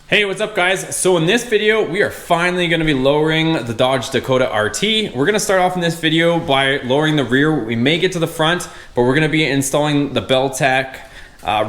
Hey, what's up guys? So in this video, we are finally gonna be lowering the Dodge Dakota RT. We're gonna start off in this video by lowering the rear. We may get to the front, but we're gonna be installing the Belltech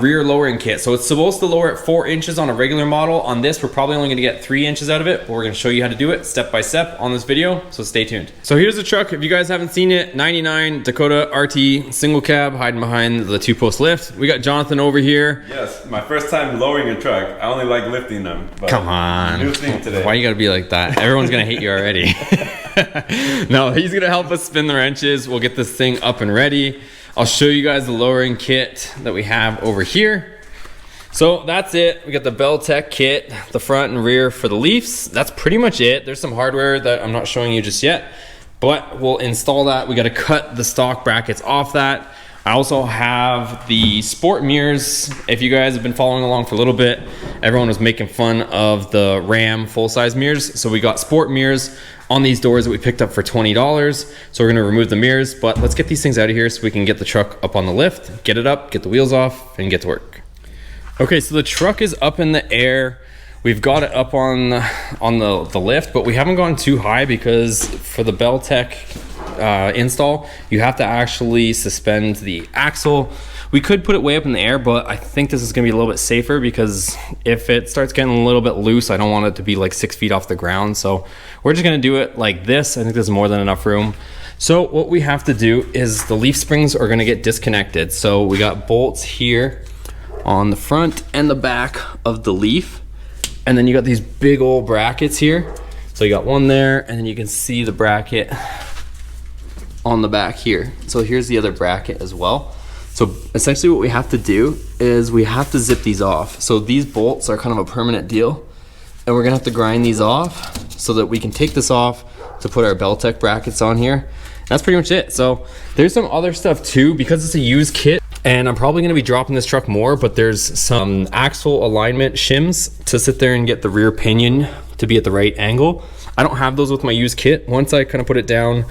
rear lowering kit. So it's supposed to lower it 4 inches on a regular model. On this, we're probably only gonna get 3 inches out of it, but we're gonna show you how to do it step by step on this video, so stay tuned. So here's the truck. If you guys haven't seen it, 99 Dakota RT, single cab, hiding behind the 2-post lift. We got Jonathan over here. Yes, my first time lowering a truck. I only like lifting them. But come on. New thing today. Why you gotta be like that? Everyone's gonna hate you already. No, he's gonna help us spin the wrenches. We'll get this thing up and ready. I'll show you guys the lowering kit that we have over here. So that's it. We got the Belltech kit, the front and rear for the leafs. That's pretty much it. There's some hardware that I'm not showing you just yet, but we'll install that. We got to cut the stock brackets off that. I also have the sport mirrors. If you guys have been following along for a little bit, everyone was making fun of the Ram full-size mirrors. So we got sport mirrors on these doors that we picked up for $20. So we're gonna remove the mirrors, but let's get these things out of here so we can get the truck up on the lift, get it up, get the wheels off, and get to work. Okay, so the truck is up in the air. We've got it up on the lift, but we haven't gone too high because for the Belltech install, you have to actually suspend the axle. We could put it way up in the air, but I think this is gonna be a little bit safer because if it starts getting a little bit loose, I don't want it to be like 6 feet off the ground. So we're just gonna do it like this. I think there's more than enough room. So what we have to do is the leaf springs are gonna get disconnected. So we got bolts here on the front and the back of the leaf. And then you got these big old brackets here. So you got one there, and then you can see the bracket on the back here. So here's the other bracket as well. So essentially what we have to do is we have to zip these off. So these bolts are kind of a permanent deal, and we're gonna have to grind these off so that we can take this off to put our Belltech brackets on here. That's pretty much it. So there's some other stuff too, because it's a used kit, and I'm probably gonna be dropping this truck more, but there's some axle alignment shims to sit there and get the rear pinion to be at the right angle. I don't have those with my used kit. Once I kind of put it down,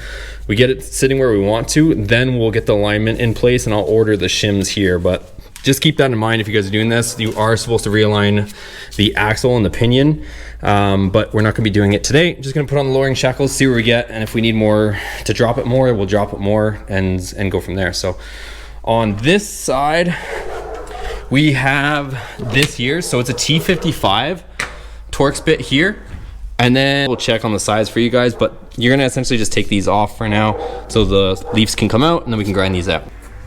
we get it sitting where we want to, then we'll get the alignment in place and I'll order the shims here. But just keep that in mind if you guys are doing this. You are supposed to realign the axle and the pinion, but we're not gonna be doing it today. Just gonna put on the lowering shackles, see where we get, and if we need more to drop it more, we'll drop it more and go from there. So on this side, we have this here. So it's a T55 Torx bit here. And then we'll check on the size for you guys, but you're gonna essentially just take these off for now so the leaves can come out and then we can grind these out.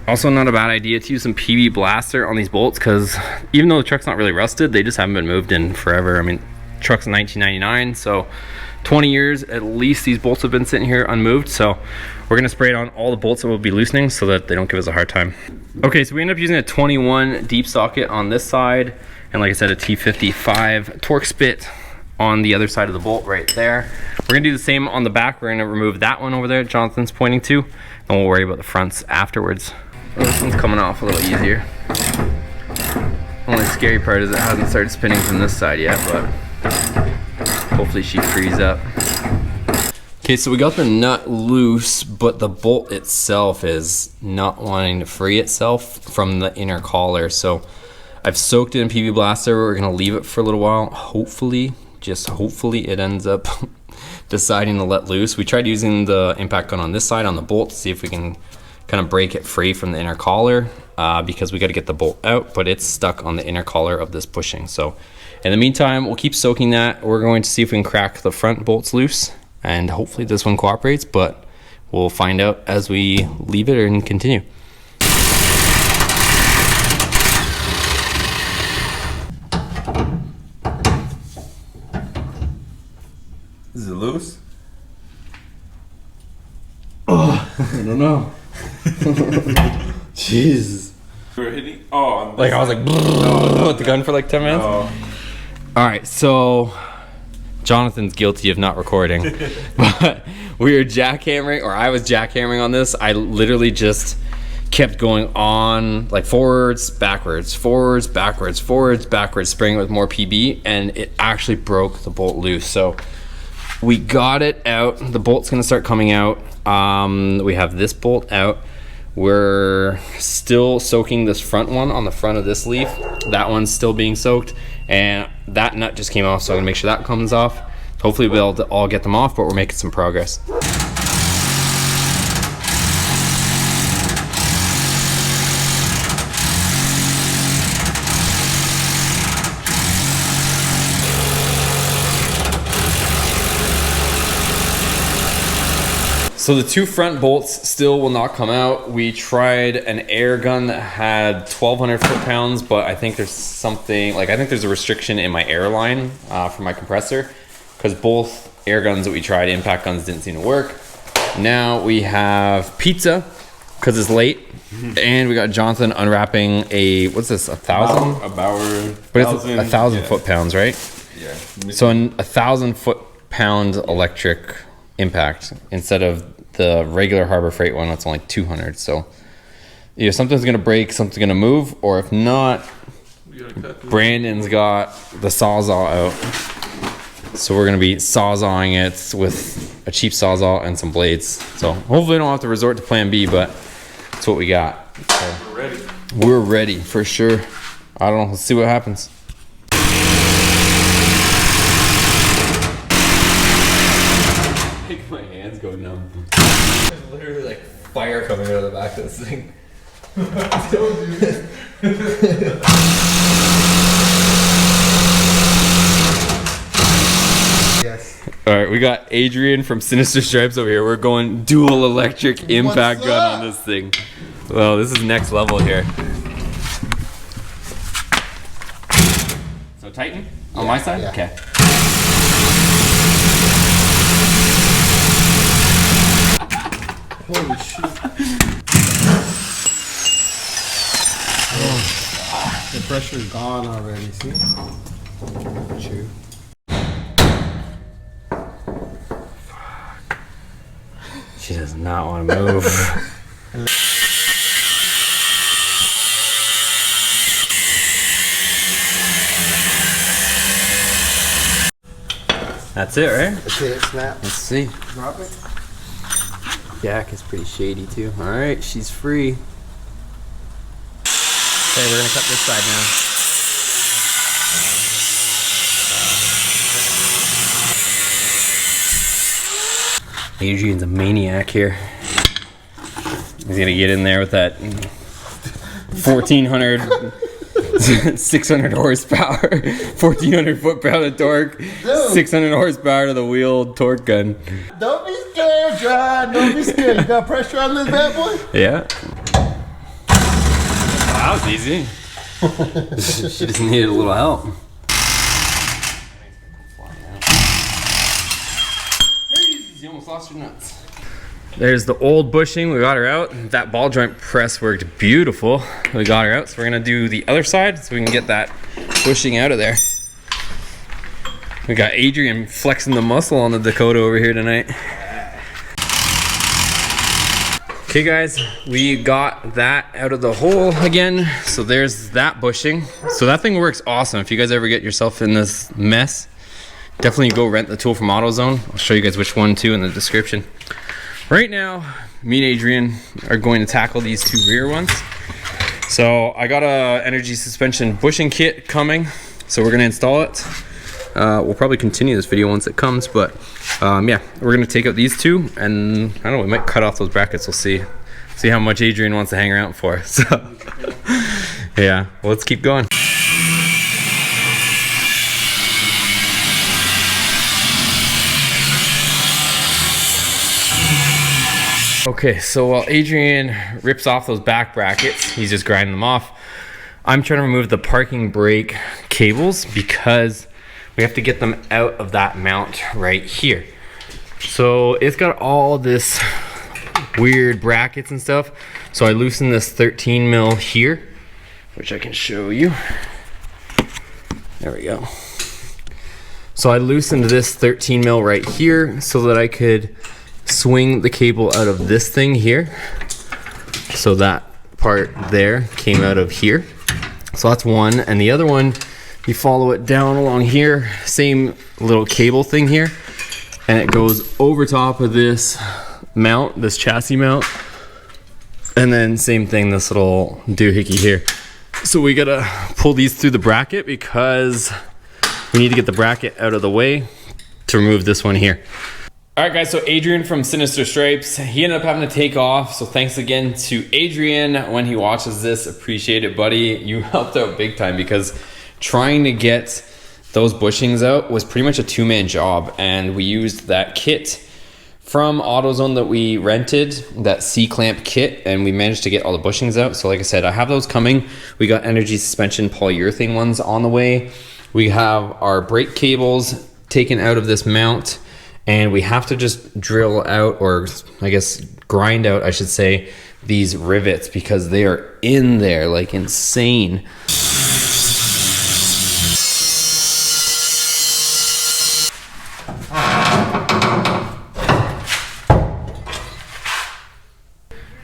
Also not a bad idea to use some PB Blaster on these bolts, because even though the truck's not really rusted, they just haven't been moved in forever. I mean, truck's 1999, so 20 years at least these bolts have been sitting here unmoved. So we're gonna spray it on all the bolts that will be loosening so that they don't give us a hard time. Okay, so we end up using a 21 deep socket on this side, and like I said, a T55 Torx bit on the other side of the bolt right there. We're gonna do the same on the back. We're gonna remove that one over there Jonathan's pointing to, and we'll worry about the fronts afterwards. Oh, this one's coming off a little easier. Only scary part is it hasn't started spinning from this side yet, but hopefully she frees up. Okay, so we got the nut loose, but the bolt itself is not wanting to free itself from the inner collar. So I've soaked it in PB Blaster. We're gonna leave it for a little while. Hopefully, just hopefully it ends up deciding to let loose. We tried using the impact gun on this side on the bolt to see if we can kind of break it free from the inner collar, because we got to get the bolt out, but it's stuck on the inner collar of this bushing. So in the meantime, we'll keep soaking that. We're going to see if we can crack the front bolts loose, and hopefully this one cooperates, but we'll find out as we leave it and continue. Is it loose? Oh, I don't know. Jeez. We're hitting. Oh, like I was like, no, with the gun for like 10 minutes. No. All right, so Jonathan's guilty of not recording, but we were jackhammering, or I was jackhammering on this. I literally just kept going on like forwards, backwards, forwards, backwards, forwards, backwards, spraying it with more PB, and it actually broke the bolt loose. So we got it out. The bolt's gonna start coming out. We have this bolt out. We're still soaking this front one on the front of this leaf. That one's still being soaked, and that nut just came off, so I'm gonna make sure that comes off. Hopefully we'll be able to all get them off, but we're making some progress. So the two front bolts still will not come out. We tried an air gun that had 1,200 foot-pounds, but I think there's something, like I think there's a restriction in my air line for my compressor, because both air guns that we tried, impact guns, didn't seem to work. Now we have pizza, because it's late, and we got Jonathan unwrapping a, what's this, 1,000? A Bauer. But it's 1,000 foot-pounds, right? Yeah. So a 1,000 foot-pound electric impact instead of the regular Harbor Freight one that's only 200. So either something's gonna break, something's gonna move, or if not, Brandon's got the Sawzall out. So we're gonna be sawzawing it with a cheap Sawzall and some blades. So hopefully we don't have to resort to plan B, but that's what we got. So We're ready. We're ready for sure. I don't know, let's see what happens. My hands go numb. There's literally like fire coming out of the back of this thing. Yes. All right, we got Adrian from Sinister Stripes over here. We're going dual electric impact gun on this thing. Well, this is next level here. So tighten on my side? Yeah. Okay. Holy shit. Oh, the pressure's gone already, see? True. She does not want to move. That's it, right? That's it, snap. Let's see. Drop it. Jack is pretty shady too. All right, she's free. Okay, we're gonna cut this side now. Adrian's a maniac here. He's gonna get in there with that 1,400, 600 horsepower, 1,400 foot-pound of torque, Dude. 600 horsepower to the wheel torque gun. Don't be scared, John. Don't be scared. You got pressure on this bad boy? Yeah. That was easy. She just needed a little help. You almost lost your nuts. There's the old bushing. We got her out. That ball joint press worked beautiful. We got her out, so we're gonna do the other side so we can get that bushing out of there. We got Adrian flexing the muscle on the Dakota over here tonight. Okay guys, we got that out of the hole again. So there's that bushing. So that thing works awesome. If you guys ever get yourself in this mess, definitely go rent the tool from AutoZone. I'll show you guys which one too in the description. Right now, me and Adrian are going to tackle these two rear ones. So I got a energy suspension bushing kit coming. So we're gonna install it. We'll probably continue this video once it comes, but yeah, we're gonna take out these two, and I don't know, we might cut off those brackets. We'll see how much Adrian wants to hang around for. So yeah, well, let's keep going. Okay, so while Adrian rips off those back brackets, he's just grinding them off, I'm trying to remove the parking brake cables because we have to get them out of that mount right here. So it's got all this weird brackets and stuff. So I loosened this 13 mil here, which I can show you. There we go. So I loosened this 13 mil right here so that I could swing the cable out of this thing here. So that part there came out of here. So that's one. And the other one, you follow it down along here, same little cable thing here, and it goes over top of this mount, this chassis mount, and then same thing, this little doohickey here. So we gotta pull these through the bracket because we need to get the bracket out of the way to remove this one here. All right, guys, so Adrian from Sinister Stripes, he ended up having to take off. So thanks again to Adrian when he watches this. Appreciate it, buddy. You helped out big time because trying to get those bushings out was pretty much a two-man job. And we used that kit from AutoZone that we rented, that C-clamp kit, and we managed to get all the bushings out. So like I said, I have those coming. We got energy suspension polyurethane ones on the way. We have our brake cables taken out of this mount. And we have to just drill out, or I guess grind out, I should say, these rivets because they are in there like insane.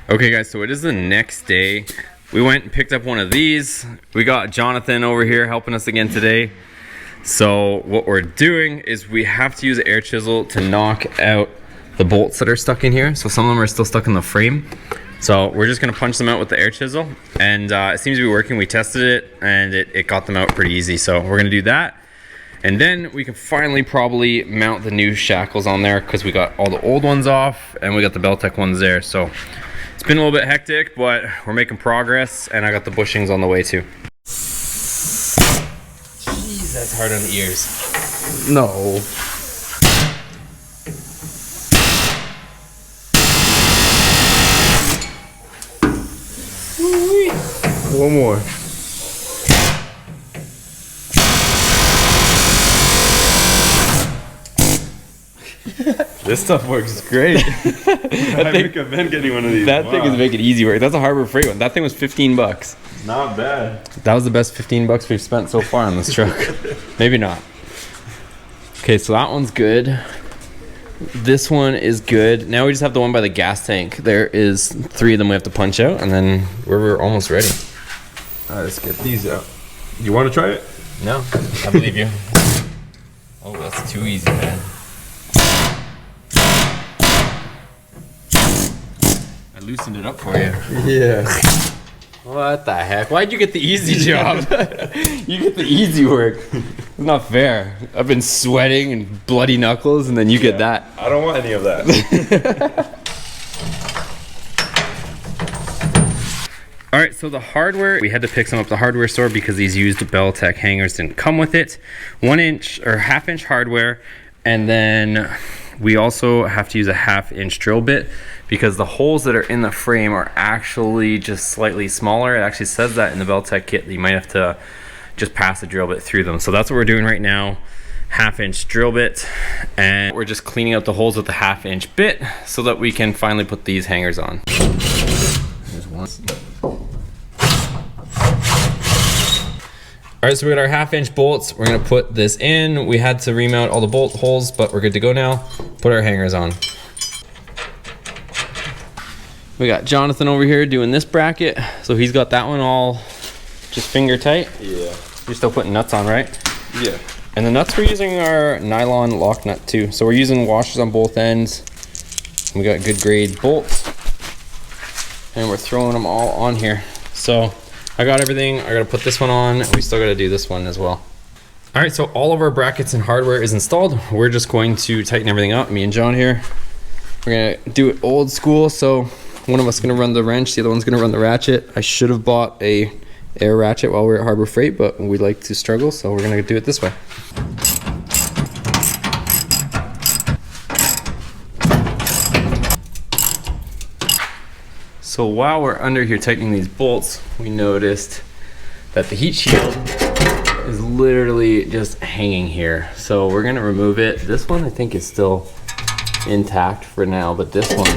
Okay guys, so it is the next day. We went and picked up one of these. We got Jonathan over here helping us again today. So what we're doing is we have to use an air chisel to knock out the bolts that are stuck in here. So some of them are still stuck in the frame. So we're just gonna punch them out with the air chisel, and it seems to be working. We tested it and it got them out pretty easy. So we're gonna do that. And then we can finally probably mount the new shackles on there because we got all the old ones off and we got the Belltech ones there. So it's been a little bit hectic, but we're making progress, and I got the bushings on the way too. That's hard on the ears. No. One more. This stuff works great. I recommend getting one of these. That thing is making easy work. That's a Harbor Freight one. That thing was 15 bucks. Not bad. That was the best 15 bucks we've spent so far on this truck. Maybe not. Okay, so that one's good. This one is good. Now we just have the one by the gas tank. There is 3 of them we have to punch out, and then we're almost ready. All right, let's get these out. You want to try it? No, I believe you. Oh, that's too easy, man. I loosened it up for you. Yeah. What the heck? Why'd you get the easy job? You get the easy work. It's not fair. I've been sweating and bloody knuckles, and then you get that. I don't want any of that. All right, so the hardware, we had to pick some up at the hardware store because these used Belltech hangers didn't come with it. 1-inch or half-inch hardware, and then we also have to use a half-inch drill bit because the holes that are in the frame are actually just slightly smaller. It actually says that in the Belltech kit that you might have to just pass a drill bit through them. So that's what we're doing right now, half-inch drill bit, and we're just cleaning out the holes with the half-inch bit so that we can finally put these hangers on. There's one. All right, so we got our half-inch bolts. We're gonna put this in. We had to remount all the bolt holes, but we're good to go now. Put our hangers on. We got Jonathan over here doing this bracket. So he's got that one all just finger tight. Yeah. You're still putting nuts on, right? Yeah. And the nuts, we're using our nylon lock nut too. So we're using washers on both ends. We got good grade bolts. And we're throwing them all on here. So I got everything. I gotta put this one on. We still gotta do this one as well. All right, so all of our brackets and hardware is installed. We're just going to tighten everything up, me and John here. We're gonna do it old school. So one of us is gonna run the wrench, the other one's gonna run the ratchet. I should have bought a air ratchet while we were at Harbor Freight, but we like to struggle, so we're gonna do it this way. So while we're under here tightening these bolts, we noticed that the heat shield is literally just hanging here. So we're gonna remove it. This one I think is still intact for now, but this one,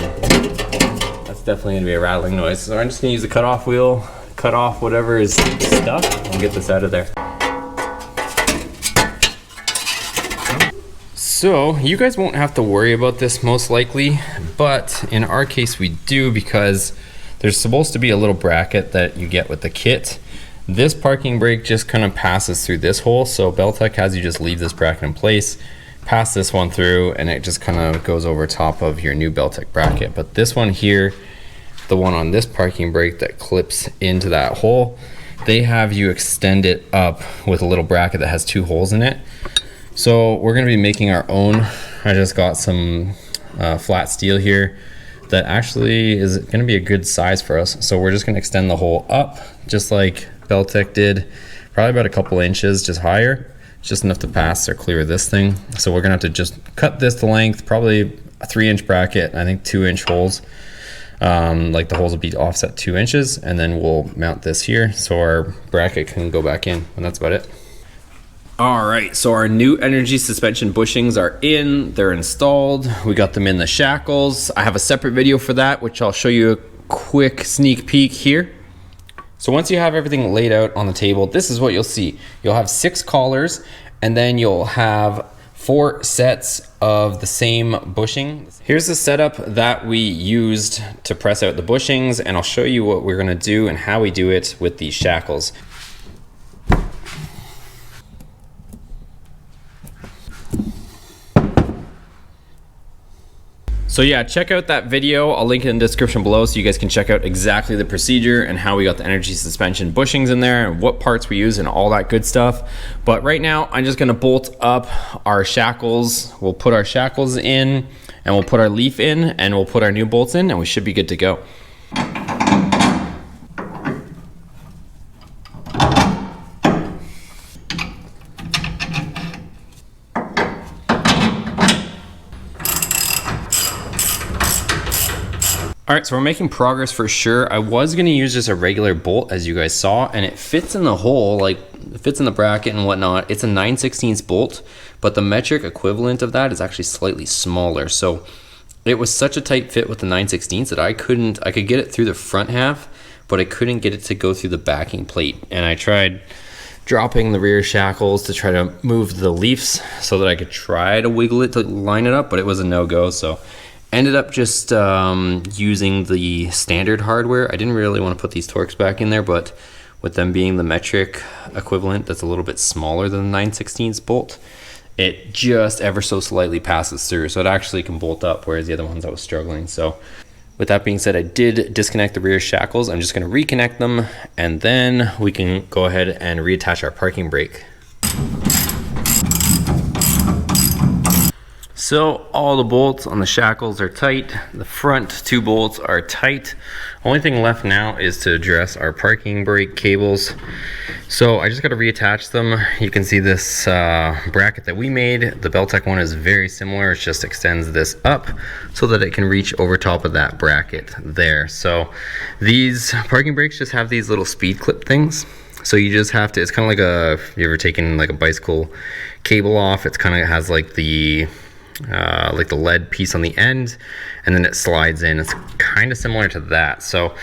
that's definitely gonna be a rattling noise. So I'm just gonna use the cutoff wheel, cut off whatever is stuck, and get this out of there. So you guys won't have to worry about this most likely, but in our case we do, because there's supposed to be a little bracket that you get with the kit. This parking brake just kind of passes through this hole, so Belltech has you just leave this bracket in place, pass this one through, and it just kind of goes over top of your new Belltech bracket. But this one here, the one on this parking brake that clips into that hole, they have you extend it up with a little bracket that has 2 holes in it. So we're gonna be making our own. I just got some flat steel here that actually is gonna be a good size for us. So we're just gonna extend the hole up, just like Belltech did, probably about a couple inches, just higher, just enough to pass or clear this thing. So we're gonna have to just cut this to length, probably a 3-inch bracket, I think 2-inch holes. Like the holes will be offset 2 inches, and then we'll mount this here so our bracket can go back in, and that's about it. All right, so our new energy suspension bushings are in, they're installed. We got them in the Shackles. I have a separate video for that, which I'll show you a quick sneak peek here. So once you have everything laid out on the table, this is what you'll see. You'll have 6 collars, and then you'll have 4 sets of the same bushing. Here's the setup that we used to press out the bushings, and I'll show you what we're gonna do and how we do it with these Shackles. So yeah, check out that video. I'll link it in the description below so you guys can check out exactly the procedure and how we got the energy suspension bushings in there and what parts we use and all that good stuff. But right now, I'm just gonna bolt up our Shackles. We'll put our Shackles in, and we'll put our leaf in, and we'll put our new bolts in, and we should be good to go. All right, so we're making progress for sure. I was gonna use just a regular bolt, as you guys saw, and it fits in the hole, like it fits in the bracket and whatnot. It's a 9/16 bolt, but the metric equivalent of that is actually slightly smaller. So it was such a tight fit with the 9/16 that I could get it through the front half, but I couldn't get it to go through the backing plate. And I tried dropping the rear Shackles to try to move the leaves so that I could try to wiggle it to line it up, but it was a no-go. So ended up just using the standard hardware. I didn't really want to put these Torx back in there, but with them being the metric equivalent that's a little bit smaller than the 9/16 bolt, it just ever so slightly passes through. So it actually can bolt up, whereas the other ones I was struggling. So with that being said, I did disconnect the rear Shackles. I'm just going to reconnect them, and then we can go ahead and reattach our parking brake. So all the bolts on the Shackles are tight. The front 2 bolts are tight. Only thing left now is to address our parking brake cables. So I just got to reattach them. You can see this bracket that we made. The Belltech one is very similar. It just extends this up so that it can reach over top of that bracket there. So these parking brakes just have these little speed clip things. So you just have to, it's kind of like if you ever taken like a bicycle cable off, it's kind of has like the lead piece on the end, and then it slides in. It's kind of similar to that. So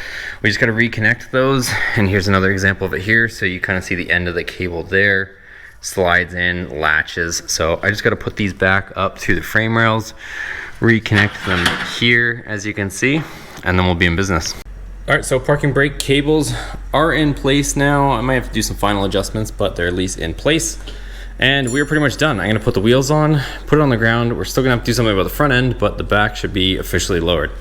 we just got to reconnect those, and here's another example of it here. So you kind of see the end of the cable there, slides in, latches. So I just got to put these back up to the frame rails, reconnect them here, as you can see, and then we'll be in business. All right, so parking brake cables are in place now. I might have to do some final adjustments, but they're at least in place. And we're pretty much done. I'm gonna put the wheels on, put it on the ground. We're still gonna have to do something about the front end, but the back should be officially lowered.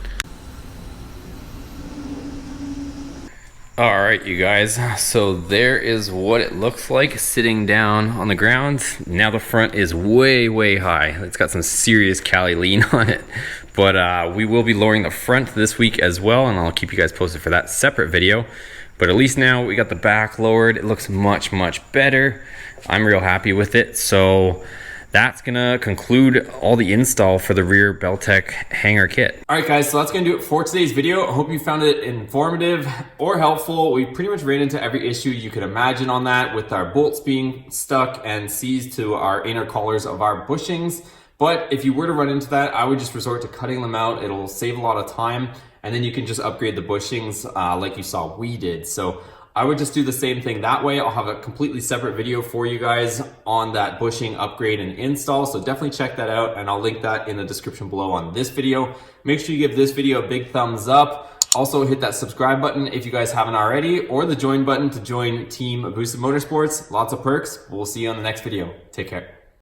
All right, you guys, so there is what it looks like sitting down on the ground. Now the front is way, way high. It's got some serious Cali lean on it, but we will be lowering the front this week as well, and I'll keep you guys posted for that separate video. But at least now we got the back lowered. It looks much, much better. I'm real happy with it. So that's gonna conclude all the install for the rear Belltech hanger kit. All right, guys, so that's gonna do it for today's video. I hope you found it informative or helpful. We pretty much ran into every issue you could imagine on that, with our bolts being stuck and seized to our inner collars of our bushings. But if you were to run into that, I would just resort to cutting them out. It'll save a lot of time, and then you can just upgrade the bushings like you saw we did. So I would just do the same thing that way. I'll have a completely separate video for you guys on that bushing upgrade and install. So definitely check that out, and I'll link that in the description below on this video. Make sure you give this video a big thumbs up. Also hit that subscribe button if you guys haven't already, or the join button to join Team Boosted Motorsports. Lots of perks. We'll see you on the next video. Take care.